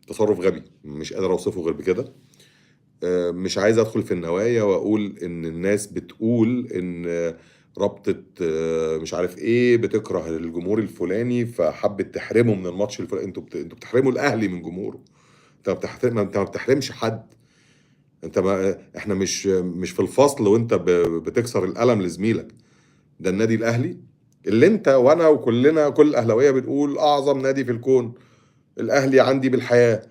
تصرف غبي مش قادر اوصفه غير بكده. مش عايز ادخل في النوايا واقول ان الناس بتقول ان رابطة مش عارف ايه بتكره الجمهور الفلاني فحبت تحرمه من الماتش الفلاني. انتوا بتحرموا الاهلي من جمهوره. انت ما بتحرمش حد. انت ما احنا مش في الفصل وانت بتكسر القلم لزميلك. ده النادي الاهلي اللي انت وانا وكلنا كل الاهلاويه بنقول اعظم نادي في الكون. الاهلي عندي بالحياه.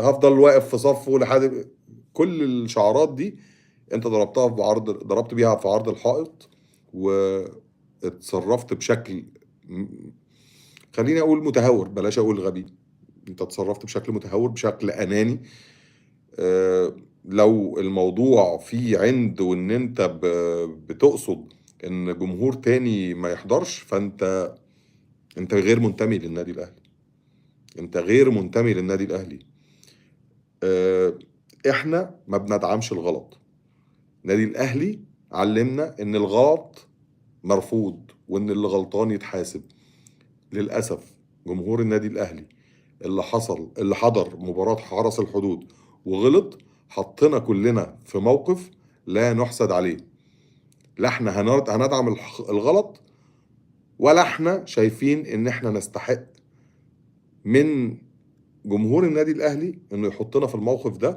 هفضل واقف في صفه لحد. كل الشعارات دي انت ضربت بيها في عرض الحائط. واتصرفت بشكل خليني اقول متهور بلاش اقول غبي. انت اتصرفت بشكل متهور بشكل اناني. لو الموضوع فيه عند وان انت بتقصد ان جمهور تاني ما يحضرش انت غير منتمي للنادي الاهلي. انت غير منتمي للنادي الاهلي. آه، احنا ما بندعمش الغلط. النادي الاهلي علمنا ان الغلط مرفوض وان اللي غلطان يتحاسب. للاسف جمهور النادي الاهلي اللي حضر مباراة حرس الحدود وغلط حطنا كلنا في موقف لا نحسد عليه. لا احنا هندعم الغلط ولا احنا شايفين ان احنا نستحق من جمهور النادي الاهلي انه يحطنا في الموقف ده